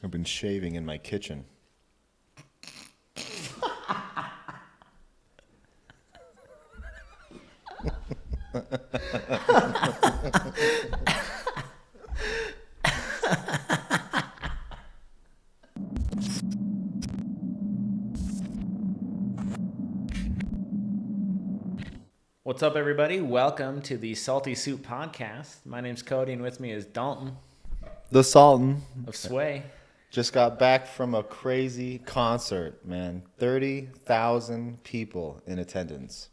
I've been shaving in my kitchen. What's up, everybody? Welcome to the Salty Soup Podcast. My name's Cody, and with me is Dalton The Sultan of Sway. just got back from a crazy concert, man. 30,000 people in attendance.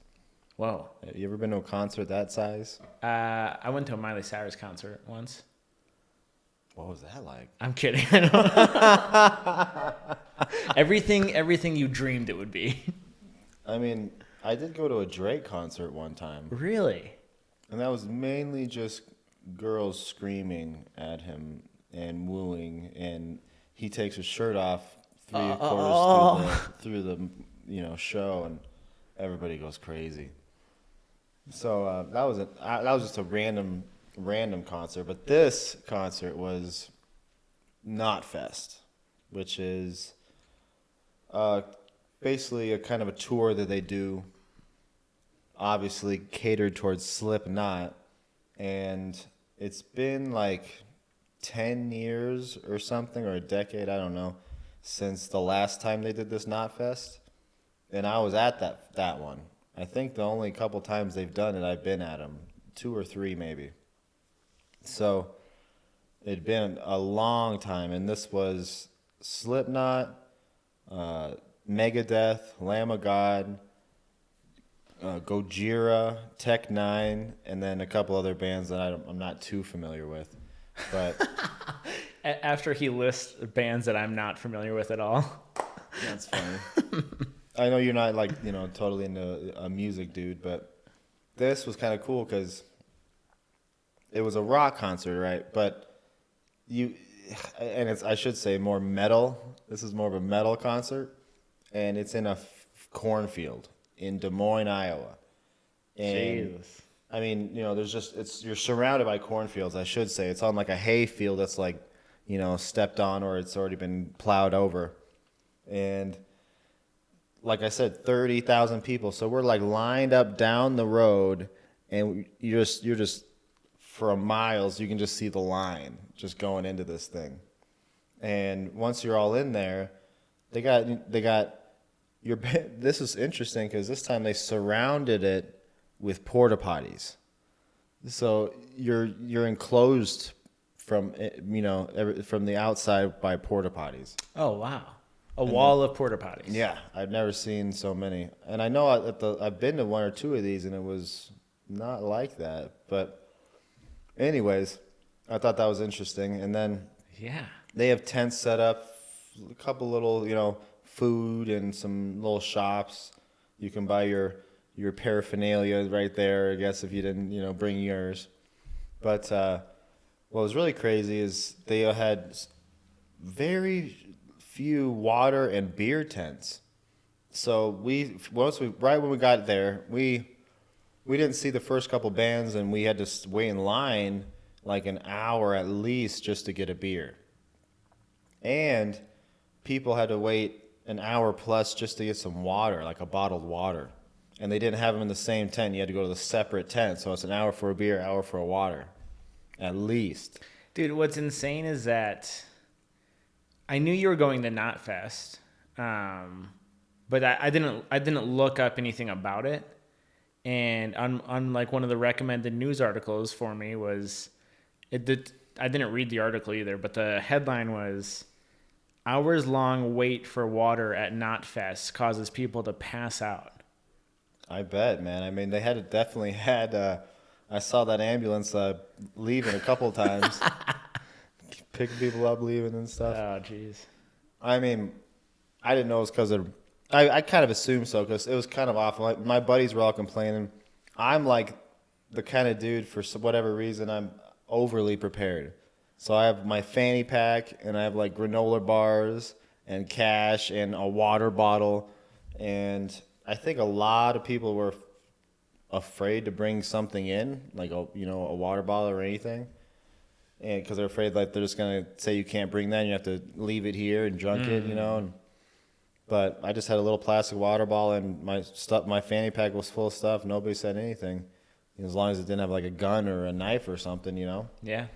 Whoa. You ever been to a concert that size? I went to a Miley Cyrus concert once. What was that like? I'm kidding. Everything you dreamed it would be. I mean, I did go to a Drake concert one time. Really? And that was mainly just girls screaming at him and wooing, and he takes his shirt off three-quarters through the show, and everybody goes crazy. So that was just a random concert, but this concert was KnotFest, which is basically a kind of a tour that they do, obviously catered towards Slipknot, and it's been like 10 years or something, or a decade, I don't know, since the last time they did this KnotFest, and I was at that one. I think the only couple times they've done it, I've been at them, 2 or 3 maybe. So it'd been a long time, and this was Slipknot, Megadeth, Lamb of God, Gojira, Tech Nine, and then a couple other bands that I'm not too familiar with. But After he lists bands that I'm not familiar with at all. that's funny. I know you're not totally into a music dude, but this was kind of cool because it was a rock concert, right? But I should say more metal. This is more of a metal concert, and it's in a cornfield in Des Moines, Iowa. And Jesus. I mean, you're surrounded by cornfields, I should say. It's on like a hay field that's like, stepped on, or it's already been plowed over. And like I said, 30,000 people. So we're like lined up down the road, and you're just for miles, you can just see the line just going into this thing. And once you're all in there, they got your. This is interesting because this time they surrounded it with porta potties. So you're enclosed from from the outside by porta potties. Oh, wow. A wall of porta potties. Yeah, I've never seen so many, and I know I've been to 1 or 2 of these, and it was not like that. But anyways, I thought that was interesting. And then Yeah. they have tents set up, a couple little food and some little shops. You can buy your paraphernalia right there, I guess, if you didn't bring yours. But what was really crazy is they had very few water and beer tents. So right when we got there, we didn't see the first couple bands, and we had to wait in line like an hour at least just to get a beer. And people had to wait an hour plus just to get some water, like a bottled water. And they didn't have them in the same tent. You had to go to the separate tent. So it's an hour for a beer, hour for a water, at least. Dude, what's insane is that I knew you were going to KnotFest, but I didn't look up anything about it. And on like one of the recommended news articles for me was, I didn't read the article either, but the headline was, "Hours-long wait for water at KnotFest causes people to pass out." I bet, man. I mean, they definitely had. I saw that ambulance leaving a couple of times, picking people up, leaving and stuff. Oh, jeez. I mean, I didn't know it was because of. I kind of assumed so because it was kind of awful. Like, my buddies were all complaining. I'm like the kind of dude, for whatever reason, I'm overly prepared. So I have my fanny pack, and I have like granola bars and cash and a water bottle, and I think a lot of people were afraid to bring something in, like a water bottle or anything. and because they're afraid like they're just gonna say you can't bring that, and you have to leave it here and drunk it, you know. But I just had a little plastic water bottle, and my fanny pack was full of stuff. Nobody said anything, as long as it didn't have like a gun or a knife or something, you know. Yeah.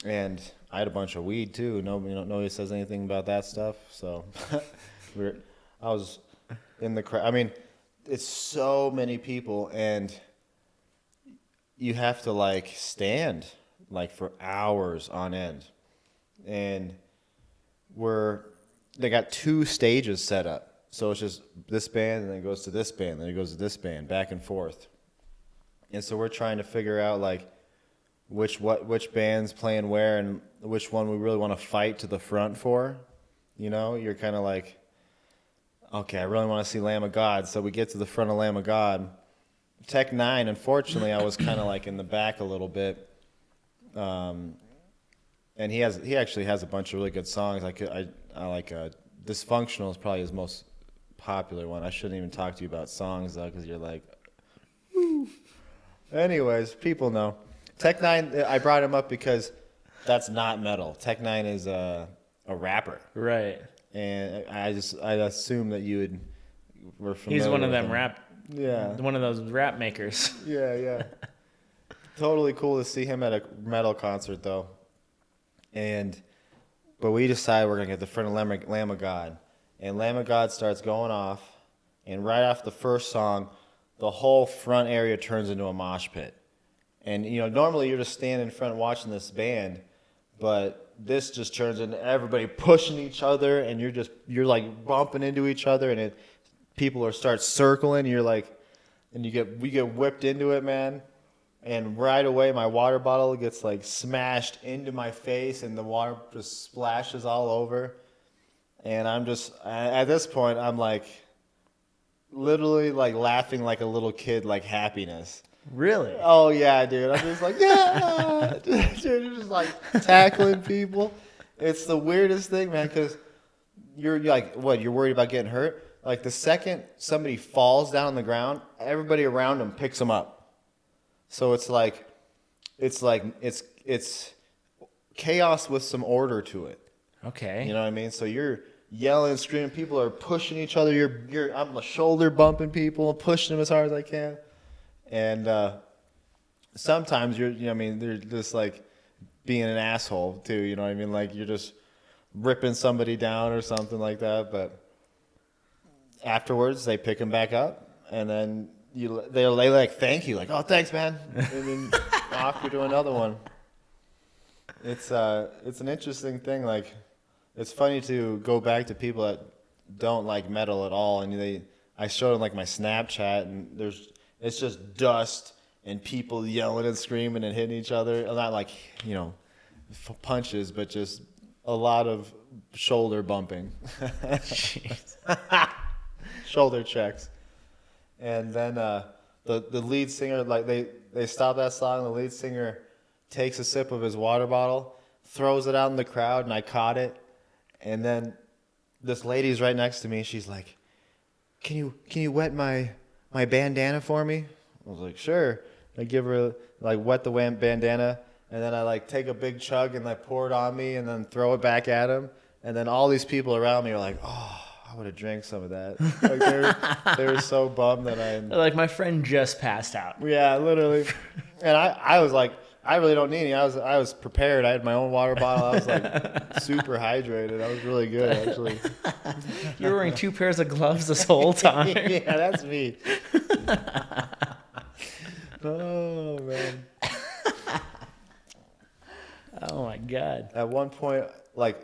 And I had a bunch of weed too. Nobody says anything about that stuff. So I was in the crowd. I mean, it's so many people, and you have to like stand like for hours on end. And they got 2 stages set up. So it's just this band, and then it goes to this band, then it goes to this band, back and forth. And so we're trying to figure out like which band's playing where and which one we really want to fight to the front for. You know, you're kind of like, okay, I really want to see Lamb of God. So we get to the front of Lamb of God. Tech 9, unfortunately, I was kind of like in the back a little bit. And he actually has a bunch of really good songs. I like Dysfunctional is probably his most popular one. I shouldn't even talk to you about songs though, because you're like, woo. Anyways, people know. Tech 9, I brought him up because that's not metal. Tech 9 is a rapper. Right. And I assume that were familiar. He's one of with them him. rap. Yeah. One of those rap makers. Yeah. Totally cool to see him at a metal concert though. But we decided we're gonna get the front of Lamb of God, and Lamb of God starts going off, and right off the first song, the whole front area turns into a mosh pit. And you know, normally you're just standing in front watching this band, but this just turns into everybody pushing each other, and you're like bumping into each other, and people start circling. You're like, and we get whipped into it, man. And right away, my water bottle gets like smashed into my face, and the water just splashes all over. And at this point, I'm like, literally like laughing like a little kid, like happiness. Really? Oh yeah, dude. I'm just like, yeah, dude. You're just like tackling people. It's the weirdest thing, man, because you're like, what? You're worried about getting hurt? Like the second somebody falls down on the ground, everybody around them picks them up. So it's chaos with some order to it. Okay. You know what I mean? So you're yelling and screaming. People are pushing each other. I'm shoulder bumping people, pushing them as hard as I can. And sometimes they're just like being an asshole too. You know what I mean? Like you're just ripping somebody down or something like that. But afterwards, they pick them back up, and then they like thank you, like, oh thanks man, and then off you do another one. It's an interesting thing. Like it's funny to go back to people that don't like metal at all, and I showed them like my Snapchat, and it's just dust and people yelling and screaming and hitting each other. Not like punches, but just a lot of shoulder bumping. Shoulder checks. And then the lead singer, like they stop that song, the lead singer takes a sip of his water bottle, throws it out in the crowd, and I caught it. And then this lady's right next to me, she's like, Can you wet my bandana for me? I was like, sure. I give her wet the bandana, and then I like take a big chug and like pour it on me and then throw it back at him. And then all these people around me are like, oh, I would have drank some of that. Like they were so bummed that They're like, my friend just passed out. Yeah, literally. And I was like, I really don't need any. I was prepared. I had my own water bottle. I was like super hydrated. I was really good, actually. You were wearing 2 pairs of gloves this whole time. Yeah, that's me. Oh man. Oh my God. At one point,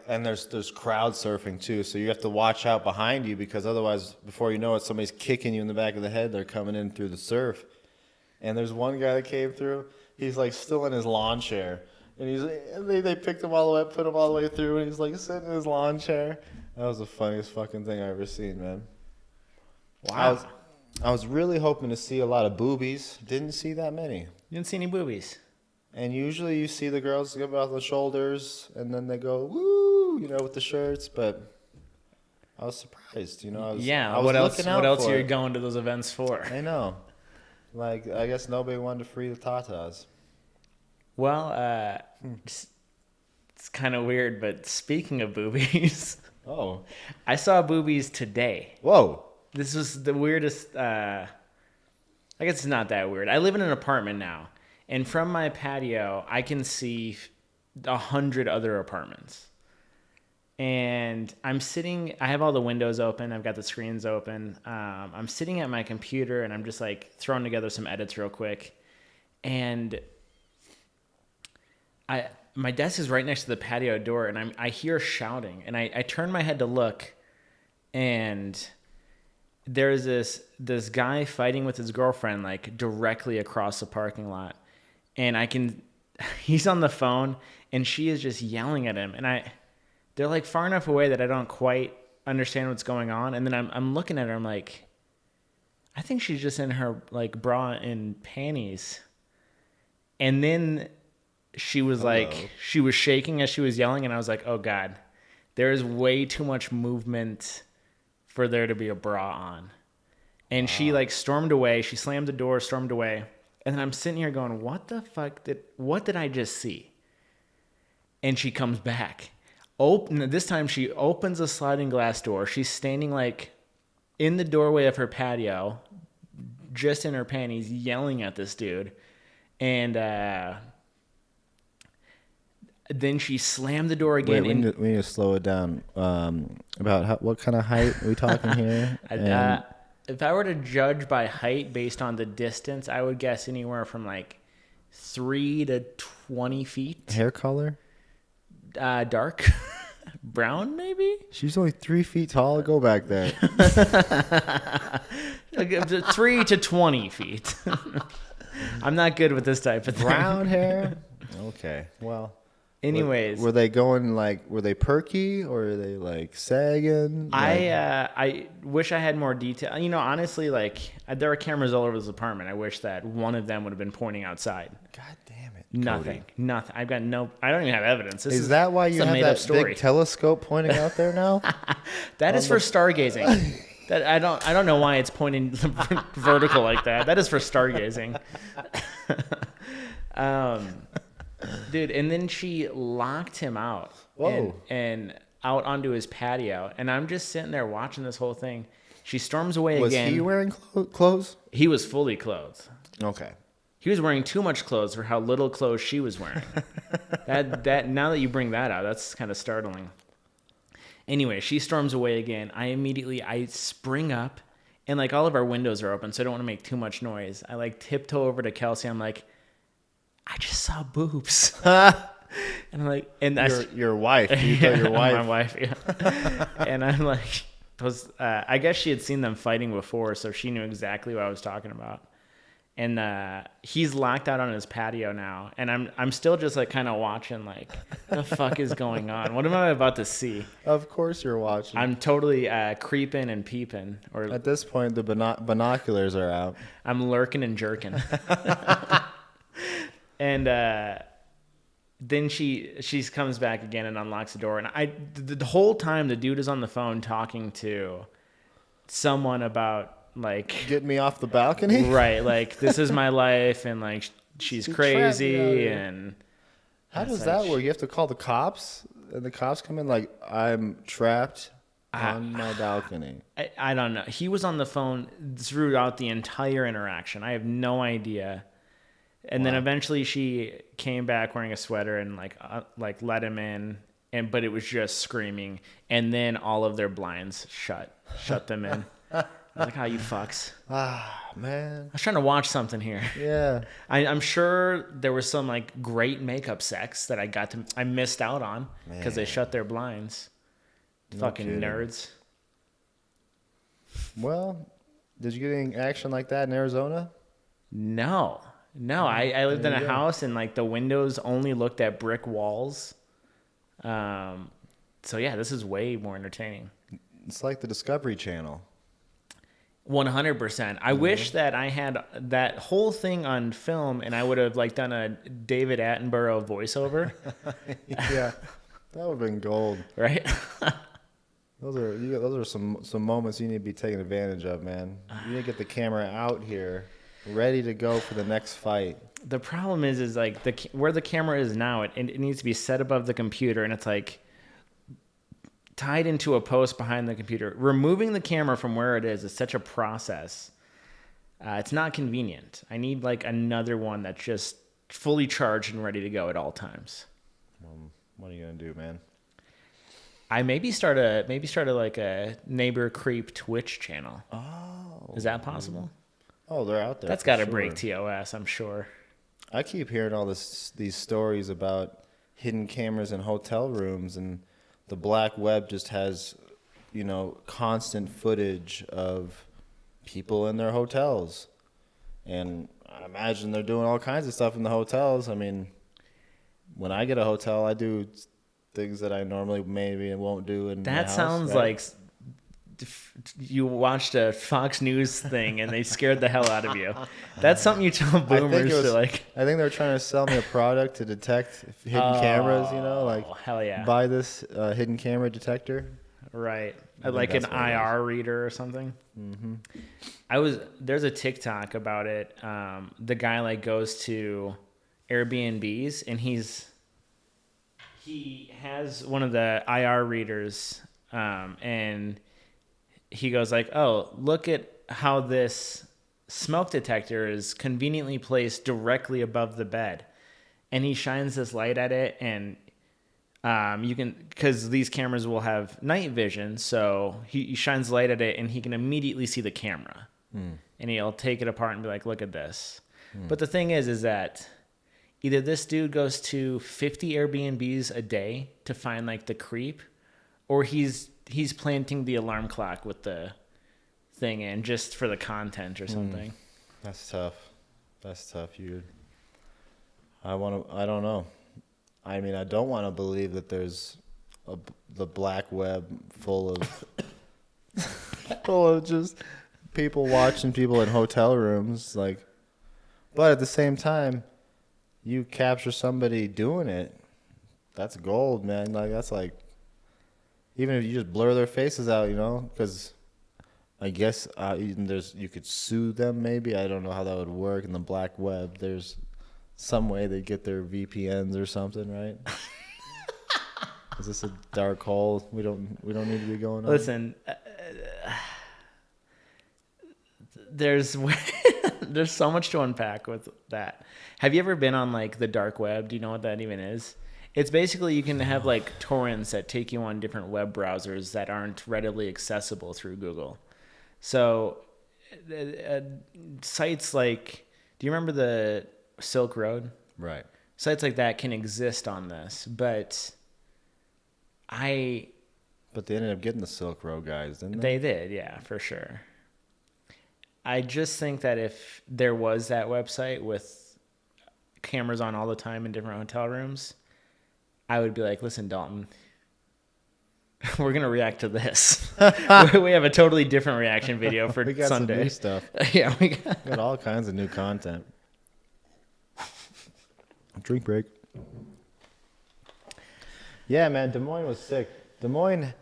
and there's crowd surfing too, so you have to watch out behind you, because otherwise, before you know it, somebody's kicking you in the back of the head. They're coming in through the surf. And there's one guy that came through. He's like still in his lawn chair, and they picked him all the way, put him all the way through, and he's like sitting in his lawn chair. That was the funniest fucking thing I ever seen, man. Wow. I was really hoping to see a lot of boobies. Didn't see that many. You didn't see any boobies. And usually you see the girls go out the shoulders, and then they go woo, with the shirts. But I was surprised, I was what else? looking out What else for are you it. going to those events for? I know. I guess nobody wanted to free the tatas. Well, it's kind of weird, but speaking of boobies, Oh. I saw boobies today. Whoa. This was the weirdest. I guess it's not that weird. I live in an apartment now, and from my patio, I can see 100 other apartments. And I'm sitting. I have all the windows open. I've got the screens open. I'm sitting at my computer, and I'm just like throwing together some edits real quick. And my desk is right next to the patio door, and I hear shouting, and I turn my head to look, and there's this guy fighting with his girlfriend like directly across the parking lot, and he's on the phone, and she is just yelling at him, and they're like far enough away that I don't quite understand what's going on, and then I'm looking at her, I'm like, I think she's just in her like bra and panties, and then she was like, she was shaking as she was yelling, and I was like, oh God, there is way too much movement for there to be a bra on. And she like stormed away. She slammed the door, stormed away. And then I'm sitting here going, what the fuck what did I just see? And she comes back. This time she opens a sliding glass door. She's standing like in the doorway of her patio, just in her panties, yelling at this dude. And, then she slammed the door again. Wait, we need to slow it down. About what kind of height are we talking here? If I were to judge by height based on the distance, I would guess anywhere from like 3 to 20 feet. Hair color? Dark. Brown, maybe? She's only 3 feet tall. Go back there. 3 to 20 feet. I'm not good with this type of thing. Brown hair? Okay, well... Anyways, were they going like, were they perky or were they like sagging? I wish I had more detail. You know, honestly, like there are cameras all over this apartment. I wish that one of them would have been pointing outside. God damn it. Nothing. Cody. Nothing. I don't even have evidence. Is that why you have that big telescope pointing out there now? That is for stargazing. That I don't know why it's pointing vertical like that. That is for stargazing. Dude, and then she locked him out and out onto his patio, and I'm just sitting there watching this whole thing. She storms away again. Was he wearing clothes? He was fully clothed. Okay. He was wearing too much clothes for how little clothes she was wearing. that now that you bring that out, that's kind of startling. Anyway, she storms away again. I spring up, and like all of our windows are open, so I don't want to make too much noise. I like tiptoe over to Kelsey. I'm like, I just saw boobs. And I'm like, and your wife. You tell your wife. My wife, yeah. And I'm like, I guess she had seen them fighting before, so she knew exactly what I was talking about. And he's locked out on his patio now, and I'm still just like kind of watching, like, the fuck is going on? What am I about to see? Of course you're watching. I'm totally creeping and peeping. Or at this point, the binoculars are out. I'm lurking and jerking. And then she comes back again and unlocks the door. And the whole time the dude is on the phone talking to someone about like getting me off the balcony. Right, like this is my life, and like she's crazy. And how does that work? You have to call the cops, and the cops come in like, I'm trapped on my balcony. I don't know. He was on the phone throughout the entire interaction. I have no idea. And then eventually she came back wearing a sweater and like let him in, but it was just screaming. And then all of their blinds shut them in. I was like, "Oh, you fucks!" Ah, man. I was trying to watch something here. Yeah. I'm sure there was some like great makeup sex that I missed out on because they shut their blinds. No Fucking kidding. nerds. Well, did you get any action like that in Arizona? No, I lived in a house and like the windows only looked at brick walls. So yeah, this is way more entertaining. It's like the Discovery Channel. 100%. I wish that I had that whole thing on film and I would have like done a David Attenborough voiceover. Yeah, that would have been gold. Right? Those are some moments you need to be taking advantage of, man. You need to get the camera out here, ready to go for the next fight. The problem is like where the camera is now, it needs to be set above the computer, and it's like tied into a post behind the computer. Removing the camera from where it is such a process. It's not convenient. I need like another one that's just fully charged and ready to go at all times. What are you gonna do, man? I maybe start a like a neighbor creep Twitch channel. Oh, is that possible? Oh, they're out there. That's got to break TOS, I'm sure. I keep hearing all these stories about hidden cameras in hotel rooms, and the black web just has, constant footage of people in their hotels. And I imagine they're doing all kinds of stuff in the hotels. I mean, when I get a hotel, I do things that I normally maybe won't do in my house. That sounds like you watched a Fox News thing and they scared the hell out of you. That's something you tell boomers to like. I think they're trying to sell me a product to detect hidden cameras. Hell yeah. Buy this hidden camera detector. Right, like an IR reader or something. Mm-hmm. There's a TikTok about it. The guy like goes to Airbnbs and he has one of the IR readers, and he goes like, "Oh, look at how this smoke detector is conveniently placed directly above the bed," and he shines this light at it, and you can, because these cameras will have night vision, so he shines light at it and he can immediately see the camera, and he'll take it apart and be like, "Look at this." But the thing is that either this dude goes to 50 Airbnbs a day to find like the creep, or he's planting the alarm clock with the thing in just for the content or something. That's tough. You. I don't know. I mean, I don't want to believe that there's the black web full of just people watching people in hotel rooms, like. But at the same time, you capture somebody doing it, that's gold, man. Like that's like, even if you just blur their faces out, because I guess you could sue them maybe. I don't know how that would work in the black web. There's some way they get their VPNs or something, right? Is this a dark hole we don't need to be going on? Listen, there's so much to unpack with that. Have you ever been on like the dark web? Do you know what that even is? It's basically you can have like torrents that take you on different web browsers that aren't readily accessible through Google. So sites like, do you remember the Silk Road? Right. Sites like that can exist on this, but they ended up getting the Silk Road guys, didn't they? They did, yeah, for sure. I just think that if there was that website with cameras on all the time in different hotel rooms, I would be like, "Listen, Dalton, we're gonna react to this. We have a totally different reaction video for we got Sunday. Some new stuff. Yeah, we got all kinds of new content." Drink break. Yeah, man, Des Moines was sick. Des Moines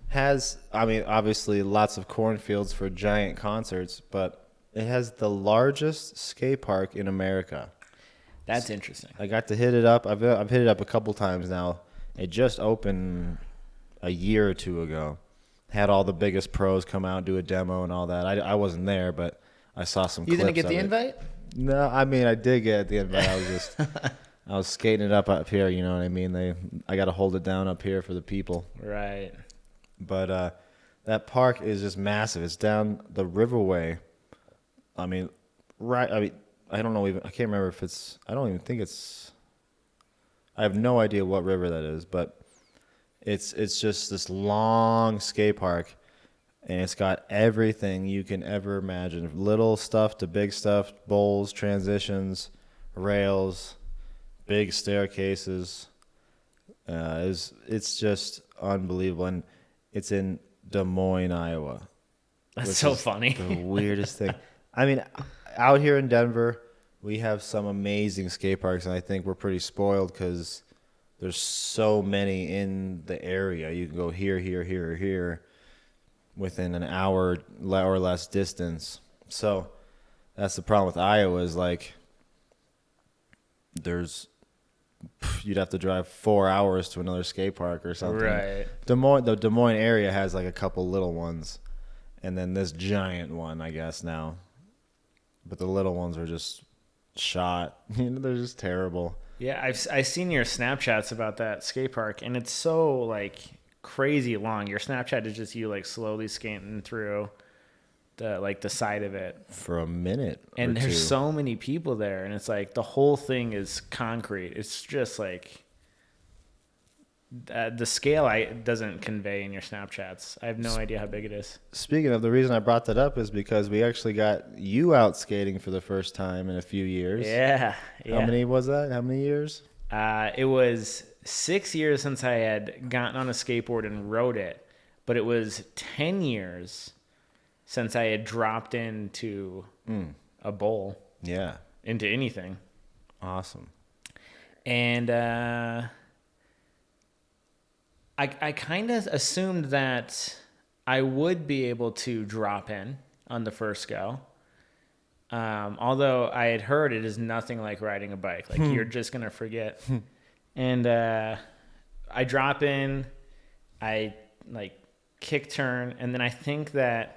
has, obviously lots of cornfields for giant concerts, but it has the largest skate park in America. That's interesting. I got to hit it up. I've hit it up a couple times now. It just opened a year or two ago. Had all the biggest pros come out, do a demo and all that. I wasn't there, but I saw some clips. You didn't get of the it. invite? No, I did get the invite. I was skating it up here, you know what I mean? I got to hold it down up here for the people. Right. But that park is just massive. It's down the Riverway. I don't know even. I can't remember if it's. I don't even think it's. I have no idea what river that is, but it's just this long skate park, and it's got everything you can ever imagine. Little stuff to big stuff, bowls, transitions, rails, big staircases. It's just unbelievable, and it's in Des Moines, Iowa. That's so funny. The weirdest thing. Out here in Denver, we have some amazing skate parks, and I think we're pretty spoiled because there's so many in the area. You can go here, here, here, or here within an hour or less distance. So that's the problem with Iowa is like you'd have to drive 4 hours to another skate park or something. Right. The Des Moines area has like a couple little ones, and then this giant one, I guess now. But the little ones are just shot. They're just terrible. Yeah, I've seen your Snapchats about that skate park, and it's so like crazy long. Your Snapchat is just you like slowly skating through the side of it For a minute. and or there's two. so many people there, and it's like the whole thing is concrete. It's just like the scale doesn't convey in your Snapchats. I have no idea how big it is. Speaking of, the reason I brought that up is because we actually got you out skating for the first time in a few years. Yeah. How many was that? How many years? It was 6 years since I had gotten on a skateboard and rode it, but it was 10 years since I had dropped into a bowl, Yeah. into anything. Awesome. And I kind of assumed that I would be able to drop in on the first go. Although I had heard it is nothing like riding a bike. Like you're just going to forget. And I drop in, I like kick turn, and then I think that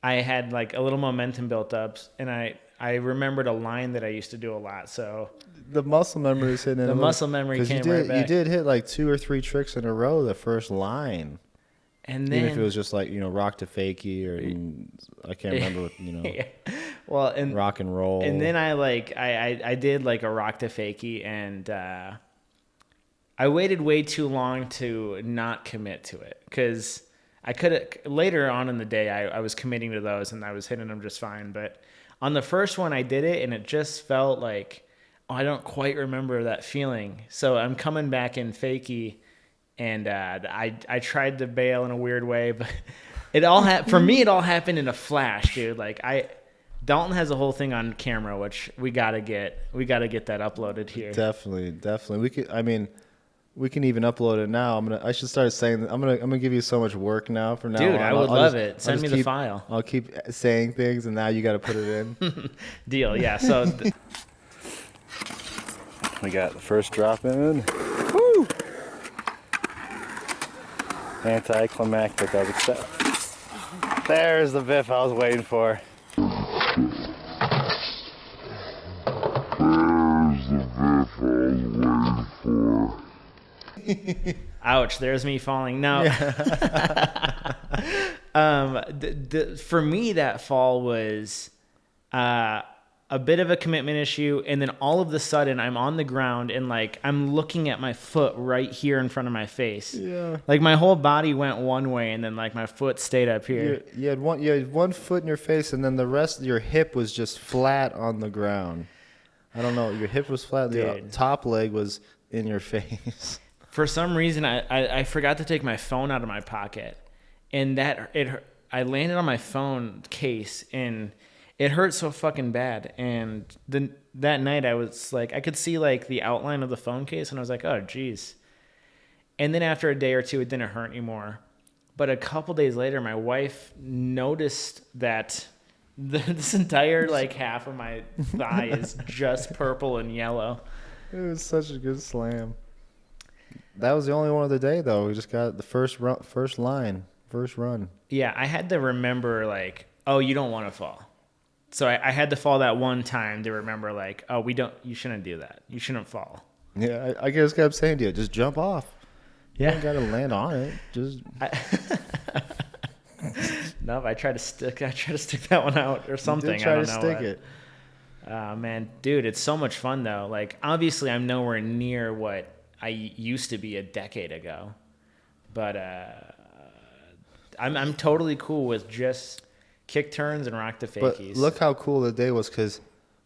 I had like a little momentum built up, and I remembered a line that I used to do a lot. So The muscle memory is hitting. the muscle memory 'cause came you did, right back. You did hit like 2 or 3 tricks in a row the first line. And then Even if it was just like, rock to fakie or I can't remember what, yeah. Well, and rock and roll. and then I did like a rock to fakie, and I waited way too long to not commit to it, because I could have later on in the day I was committing to those and I was hitting them just fine. But on the first one I did it, and it just felt like, I don't quite remember that feeling. So I'm coming back in fakie, and I tried to bail in a weird way, but it all for me it all happened in a flash, dude. Like Dalton has a whole thing on camera, which we gotta get that uploaded here. Definitely. We can even upload it now. I should start saying, I'm gonna give you so much work now from now on. Dude, I would love it. Send me the file. I'll keep saying things, and now you got to put it in. Deal, yeah. So We got the first drop in. Woo! Anticlimactic, I would say. There's the biff I was waiting for. ouch, there's me falling. No. For me, that fall was a bit of a commitment issue, and then all of a sudden I'm on the ground and like I'm looking at my foot right here in front of my face. Yeah. Like my whole body went one way, and then like my foot stayed up here. You had one foot in your face, and then the rest of your hip was just flat on the ground. I don't know. Your hip was flat. The Dude. top leg was in your face. For some reason, I forgot to take my phone out of my pocket, and I landed on my phone case, and it hurt so fucking bad. And then that night I was like, I could see like the outline of the phone case, and I was like, oh geez. And then after a day or two, it didn't hurt anymore. But a couple days later, my wife noticed that this entire like half of my thigh is just purple and yellow. It was such a good slam. That was the only one of the day, though. We just got the first run. Yeah, I had to remember like, oh, you don't want to fall. So I had to fall that one time to remember like, oh, you shouldn't do that. You shouldn't fall. Yeah, I just kept saying to you, just jump off. Yeah. You don't got to land on it. Just No, I tried to stick that one out or something. You did try I don't to know stick what. it. Man, dude, it's so much fun though. Like, obviously, I'm nowhere near what I used to be a decade ago, but I'm totally cool with just kick turns and rock to But fakies. look how cool the day was, because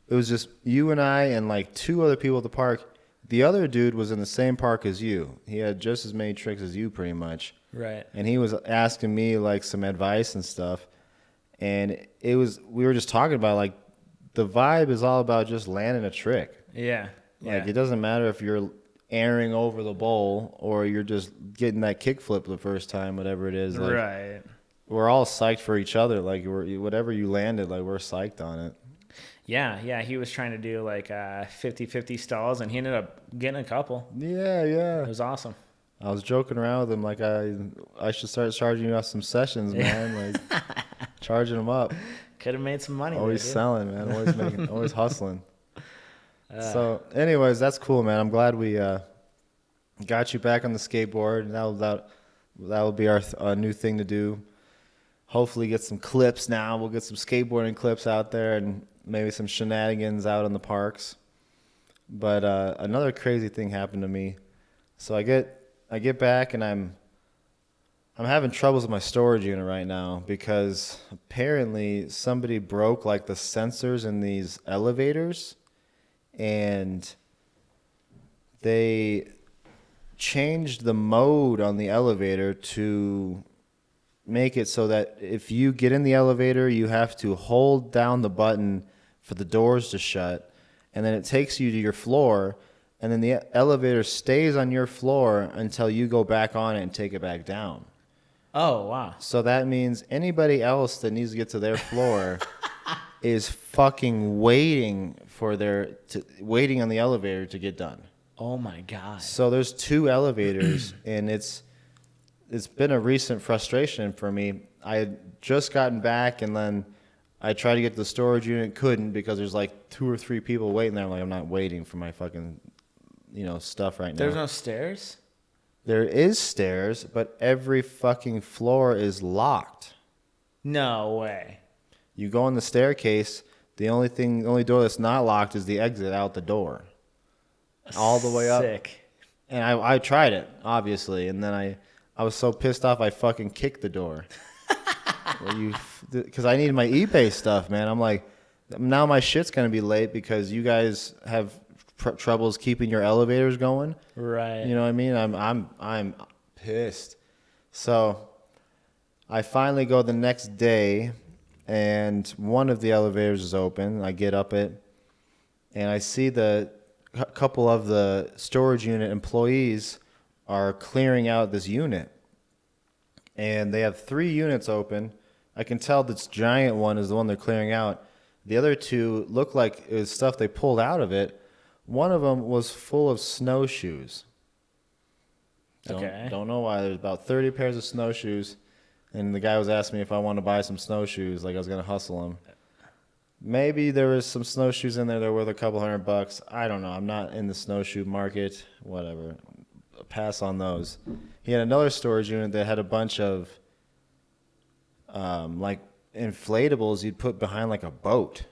it was just you and I and like 2 other people at the park. The other dude was in the same park as you. He had just as many tricks as you, pretty much. Right. And he was asking me like some advice and stuff. And we were just talking about like the vibe is all about just landing a trick. Yeah. Like it doesn't matter if you're airing over the bowl or you're just getting that kick flip the first time, whatever it is. Like, Right. we're all psyched for each other. Like whatever you landed, like we're psyched on it. Yeah. He was trying to do like 50-50 stalls, and he ended up getting a couple. Yeah. It was awesome. I was joking around with him like I should start charging you out some sessions, man. Like charging them up. Could have made some money. Always there, selling, man. Always hustling. So, anyways, that's cool, man. I'm glad we got you back on the skateboard. That will be our new thing to do. Hopefully, get some clips now. We'll get some skateboarding clips out there and maybe some shenanigans out in the parks. But another crazy thing happened to me. So I get back and I'm having troubles with my storage unit right now because apparently somebody broke like the sensors in these elevators, and they changed the mode on the elevator to make it so that if you get in the elevator, you have to hold down the button for the doors to shut, and then it takes you to your floor, and then the elevator stays on your floor until you go back on it and take it back down. Oh, wow. So that means anybody else that needs to get to their floor is fucking waiting on the elevator to get done. Oh my God. So there's 2 elevators, and it's been a recent frustration for me. I had just gotten back, and then I tried to get to the storage unit, couldn't, because there's like 2 or 3 people waiting there. I'm like, I'm not waiting for my fucking, stuff right now. There's no stairs? There is stairs, but every fucking floor is locked. No way. You go on the staircase, the only door that's not locked is the exit out the door. All the way up. Sick. And I tried it, obviously, and then I was so pissed off I fucking kicked the door. Because I needed my eBay stuff, man. I'm like, now my shit's going to be late because you guys have troubles keeping your elevators going. Right. You know what I mean? I'm pissed. So I finally go the next day, and one of the elevators is open. I get up it, and I see a couple of the storage unit employees are clearing out this unit. And they have 3 units open. I can tell this giant one is the one they're clearing out. The other 2 look like it was stuff they pulled out of it. One of them was full of snowshoes. Don't know why. There's about 30 pairs of snowshoes, and the guy was asking me if I wanted to buy some snowshoes, like I was going to hustle him. Maybe there was some snowshoes in there that were worth a couple $100. I don't know. I'm not in the snowshoe market. Whatever. Pass on those. He had another storage unit that had a bunch of like inflatables you'd put behind like a boat.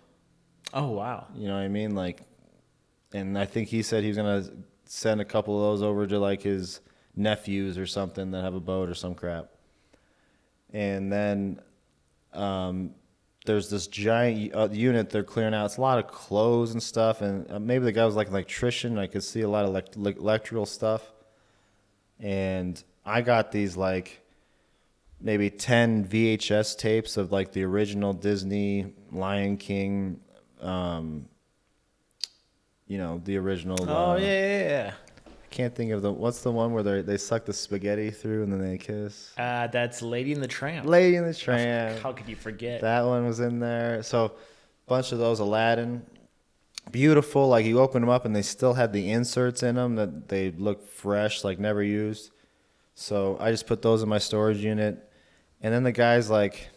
Oh, wow. You know what I mean? Like, and I think he said he was going to send a couple of those over to like his nephews or something that have a boat or some crap. And then there's this giant unit they're clearing out. It's a lot of clothes and stuff. And maybe the guy was like an electrician. I could see a lot of electrical stuff. And I got these like maybe 10 VHS tapes of like the original Disney Lion King, the original. Oh, yeah. I can't think of what's the one where they suck the spaghetti through and then they kiss? That's Lady and the Tramp. Lady and the Tramp. How could you forget? That one was in there. So a bunch of those. Aladdin. Beautiful. Like you open them up and they still had the inserts in them that they look fresh, like never used. So I just put those in my storage unit. And then the guy's like,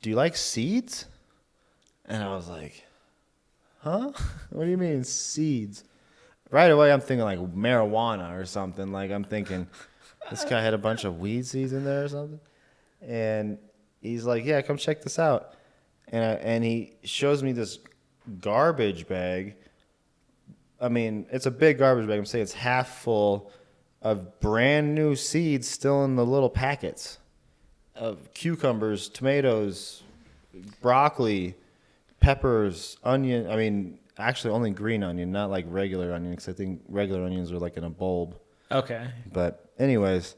"Do you like seeds?" And I was like, "Huh? What do you mean seeds?" Right away, I'm thinking like marijuana or something. Like I'm thinking this guy had a bunch of weed seeds in there or something. And he's like, "Yeah, come check this out." And he shows me this garbage bag. I mean, it's a big garbage bag. I'm saying it's half full of brand new seeds still in the little packets of cucumbers, tomatoes, broccoli, peppers, onion. I mean, actually only green onion, not like regular onion, because I think regular onions are like in a bulb. Okay. But anyways,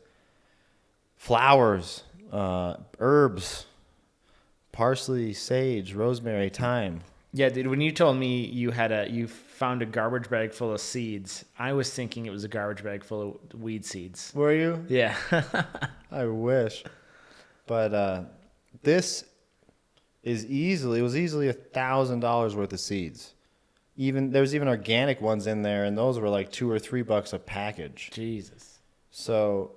flowers, herbs, parsley, sage, rosemary, thyme. Yeah, dude, when you told me you found a garbage bag full of seeds, I was thinking it was a garbage bag full of weed seeds. Were you? Yeah. I wish. But this was easily $1,000 worth of seeds. There's even organic ones in there, and those were like $2 or $3 a package. Jesus. So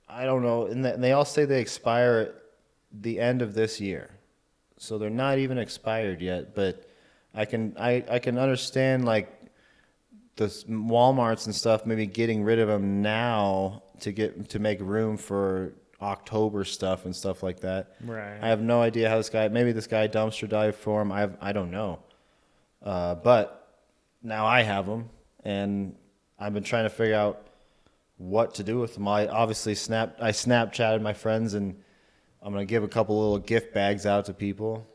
I don't know, and they all say they expire at the end of this year, so they're not even expired yet. But I can understand like the Walmarts and stuff maybe getting rid of them now to make room for October stuff and stuff like that. Right. I have no idea how maybe this guy dumpster dived for them. I don't know. But now I have them, and I've been trying to figure out what to do with them. I obviously Snapchatted my friends, and I'm going to give a couple little gift bags out to people.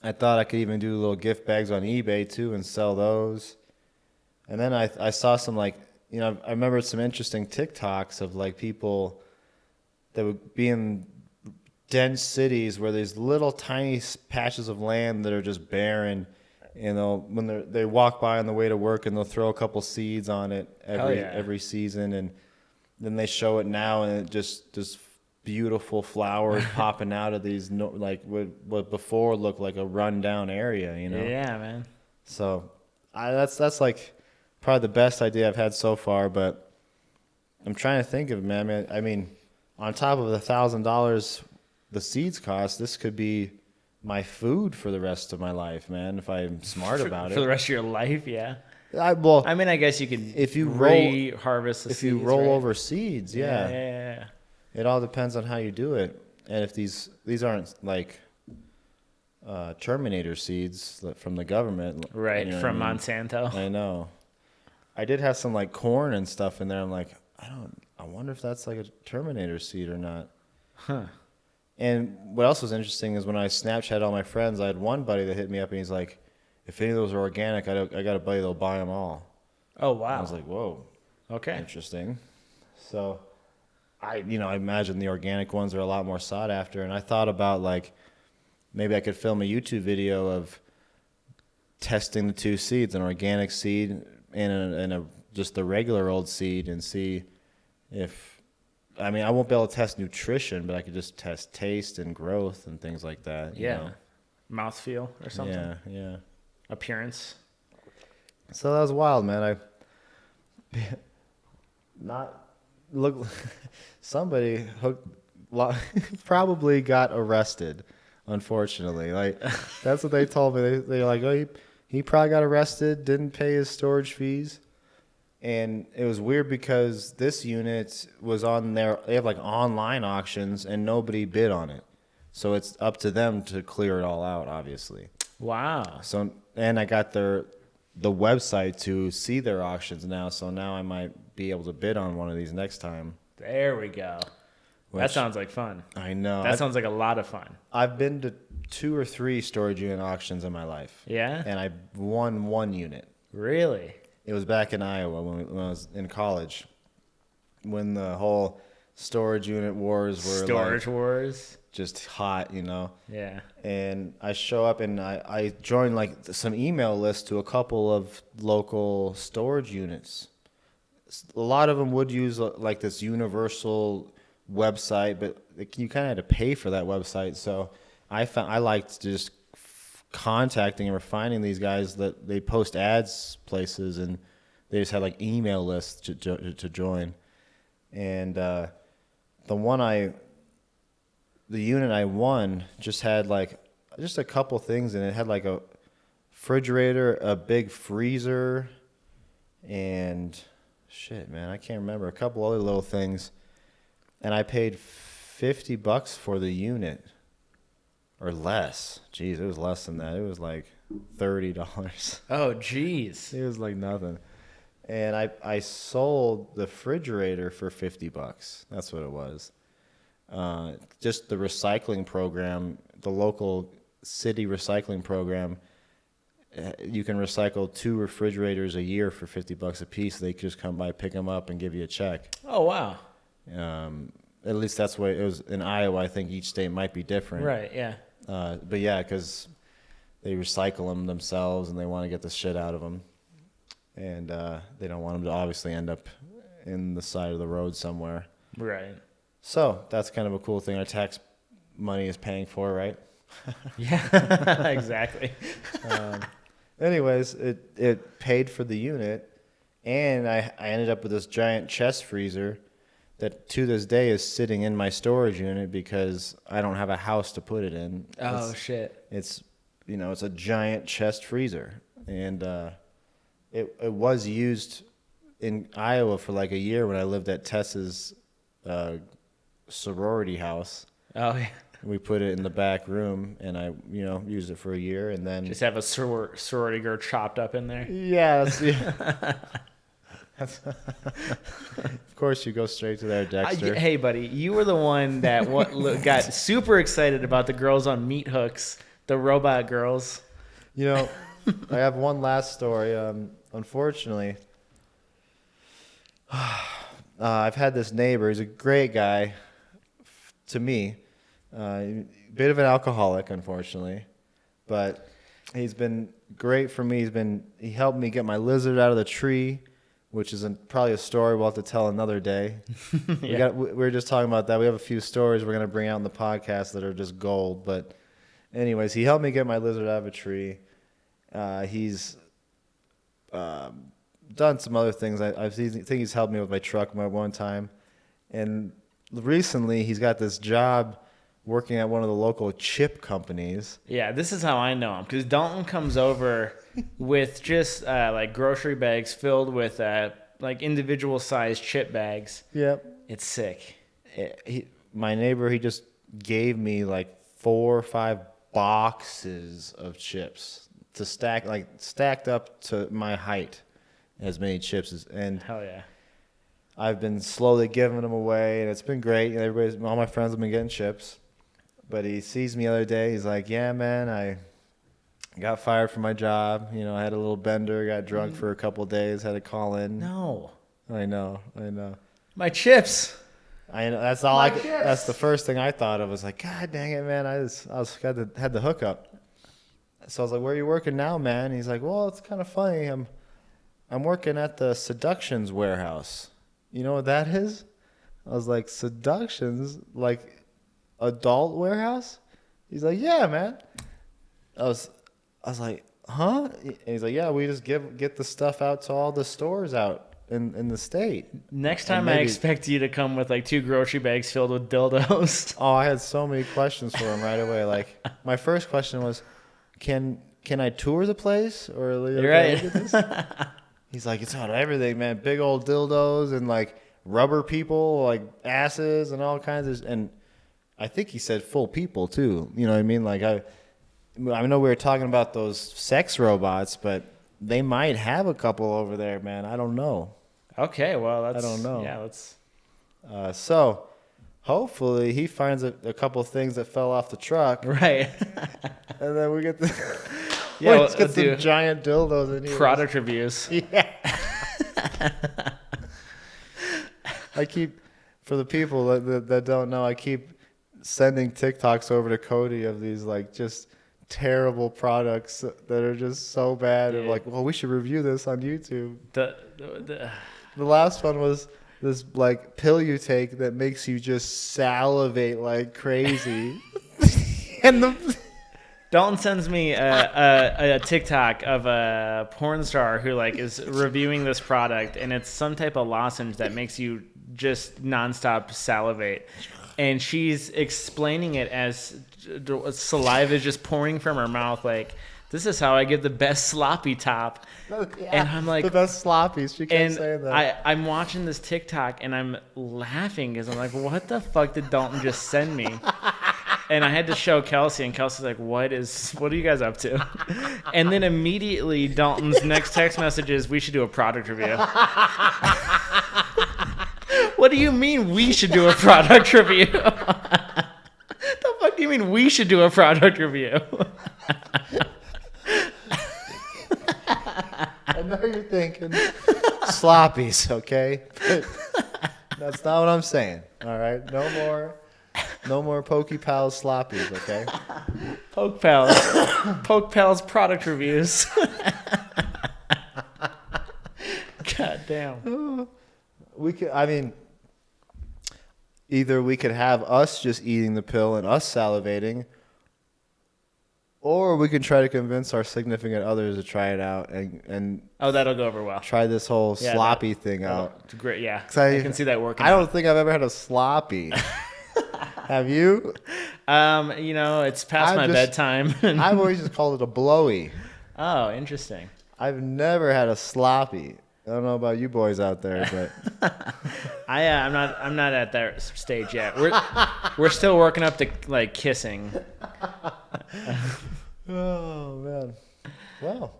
I thought I could even do little gift bags on eBay too and sell those. And then I saw some I remember some interesting TikToks of like people that would be in dense cities where there's little tiny patches of land that are just barren. When they walk by on the way to work, and they'll throw a couple seeds on it every season, and then they show it now, and it just beautiful flowers popping out of these what before looked like a rundown area, Yeah, man. So that's like probably the best idea I've had so far, but I'm trying to think of, man. I mean, on top of the $1,000 the seeds cost, this could be my food for the rest of my life, man, if I'm smart about it. For the rest of your life, yeah. I mean, I guess you could if you harvest the seeds. If you roll right? over seeds, yeah. Yeah. It all depends on how you do it. And if these aren't like Terminator seeds from the government. Right, you know from what I mean? Monsanto. I know. I did have some like corn and stuff in there. I'm like, I wonder if that's like a Terminator seed or not. Huh. And what else was interesting is when I Snapchat all my friends, I had one buddy that hit me up and he's like, if any of those are organic, I got a buddy that'll buy them all. Oh, wow. I was like, whoa. Okay. Interesting. So I imagine the organic ones are a lot more sought after. And I thought about like, maybe I could film a YouTube video of testing the two seeds, an organic seed and just the regular old seed, and see if, I mean, I won't be able to test nutrition, but I could just test taste and growth and things like that. Yeah. Mouthfeel or something. Yeah. Appearance. So that was wild, man. Somebody probably got arrested, unfortunately. Like, that's what they told me. They're like, oh, he probably got arrested, didn't pay his storage fees. And it was weird because this unit was on they have like online auctions and nobody bid on it. So it's up to them to clear it all out, obviously. Wow. So, and I got the website to see their auctions now. So now I might be able to bid on one of these next time. There we go. That sounds like fun. I know. That sounds like a lot of fun. I've been to 2 or 3 storage unit auctions in my life. Yeah? And I won 1 unit. Really? It was back in Iowa when I was in college, when the whole storage unit wars were wars, just hot, Yeah. And I show up and I joined like some email lists to a couple of local storage units. A lot of them would use like this universal website, but you kind of had to pay for that website. So I liked just contacting or finding these guys that they post ads places, and they just had like email lists to join. And the unit I won just had like just a couple things in it. It had like a refrigerator, a big freezer, and shit, man, I can't remember, a couple other little things. And I paid $50 for the unit. Or less. Jeez, it was less than that. It was like $30. Oh, jeez. It was like nothing. And I sold the refrigerator for $50. That's what it was. Just the recycling program, the local city recycling program, you can recycle 2 refrigerators a year for $50 a piece. They just come by, pick them up, and give you a check. Oh, wow. At least that's the way it was in Iowa. I think each state might be different. Right, yeah. But yeah, because they recycle them themselves and they want to get the shit out of them. And they don't want them to obviously end up in the side of the road somewhere. Right. So that's kind of a cool thing our tax money is paying for, right? Yeah, exactly. Anyways, it paid for the unit, and I ended up with this giant chest freezer that to this day is sitting in my storage unit because I don't have a house to put it in. Oh, shit. It's it's a giant chest freezer, and it was used in Iowa for like a year when I lived at Tess's sorority house. Oh, yeah. We put it in the back room, and I used it for a year, and then Just have a sorority girl chopped up in there. yeah. Of course, you go straight to there, Dexter. Hey, buddy, you were the one that got super excited about the girls on meat hooks, the robot girls. I have one last story. Unfortunately, I've had this neighbor. He's a great guy to me. Bit of an alcoholic, unfortunately, but he's been great for me. He helped me get my lizard out of the tree, which is probably a story we'll have to tell another day. Yeah. We were just talking about that. We have a few stories we're going to bring out in the podcast that are just gold. But anyways, he helped me get my lizard out of a tree. He's done some other things. I think he's helped me with my truck one time. And recently he's got this job working at one of the local chip companies. Yeah, this is how I know him, because Dalton comes over with just like grocery bags filled with like individual sized chip bags. Yep. It's sick. My neighbor, he just gave me like 4 or 5 boxes of chips to stacked up to my height, as many chips and Hell yeah. I've been slowly giving them away, and it's been great. All my friends have been getting chips. But he sees me the other day. He's like, "Yeah, man, I got fired from my job. I had a little bender, got drunk for a couple of days, had to call in." No. I know. My chips. I know. That's all. That's the first thing I thought of. Was like, God dang it, man! Had the hookup. So I was like, "Where are you working now, man?" And he's like, "Well, it's kind of funny. I'm working at the Seductions warehouse. You know what that is?" I was like, "Seductions, like adult warehouse?" He's like, "Yeah, man." I was like, "Huh?" And he's like, "Yeah, we just get the stuff out to all the stores out in the state." Next time I expect you to come with like 2 grocery bags filled with dildos. Oh, I had so many questions for him right away. Like, my first question was, "Can I tour the place?" Or You're right. look at this? He's like, "It's on everything, man. Big old dildos and like rubber people, like asses and all kinds of." And I think he said full people too. You know what I mean? Like I know we were talking about those sex robots, but they might have a couple over there, man. I don't know. Okay, well, I don't know. Yeah, let's. So hopefully he finds a couple of things that fell off the truck, Right. and then we get the Yeah, let's get do some giant dildos in here. product reviews. Yeah. I keep, for the people that don't know, I keep sending TikToks over to Cody of these like just terrible products that are just so bad. Yeah. And like, well, we should review this on YouTube. The The last one was this like pill you take that makes you just salivate like crazy. And Dalton sends me a TikTok of a porn star who like is reviewing this product, and it's some type of lozenge that makes you just nonstop salivate. And she's explaining it as saliva is just pouring from her mouth, like, this is how I get the best sloppy top. Yeah, and I'm like, the best sloppies. She kept and saying that. I'm watching this TikTok and I'm laughing because I'm like, what the fuck did Dalton just send me? And I had to show Kelsey, and Kelsey's like, what are you guys up to? And then immediately Dalton's next text message is, we should do a product review. What do you mean we should do a product review? The fuck do you mean we should do a product review? I know you're thinking sloppies, okay? But that's not what I'm saying. All right, no more Pokey Pals sloppies, okay? Poke Pals product reviews. God damn. Either we could have us just eating the pill and us salivating, Or we can try to convince our significant others to try it out and Oh, that'll go over well. try this whole Yeah, sloppy thing out. It's great. Yeah, 'Cause I can see that working. I don't think I've ever had a sloppy. Have you? It's past my bedtime. I've always just called it a blowy. Oh, interesting. I've never had a sloppy. I don't know about you boys out there, but I'm not at that stage yet. We're still working up to like kissing. Oh man. Well,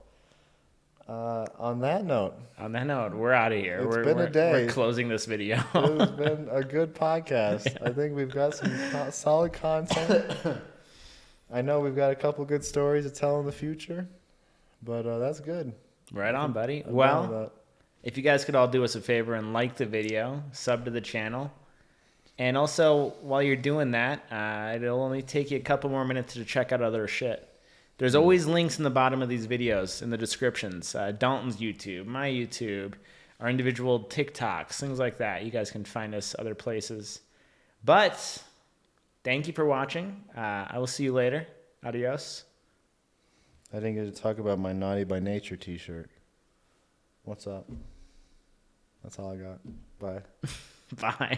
on that note, we're out of here. It's been a day. We're closing this video. it's been a good podcast. I think we've got some solid content. I know we've got a couple good stories to tell in the future, but that's good. Right on, buddy. I'm down Well, with that. if you guys could all do us a favor and like the video, sub to the channel, and also while you're doing that, it'll only take you a couple more minutes to check out other shit. There's always links in the bottom of these videos in the descriptions. Dalton's YouTube, my YouTube, our individual TikToks, things like that. You guys can find us other places. But thank you for watching. I will see you later. Adios. I didn't get to talk about my Naughty by Nature t-shirt. What's up? That's all I got. Bye. Bye.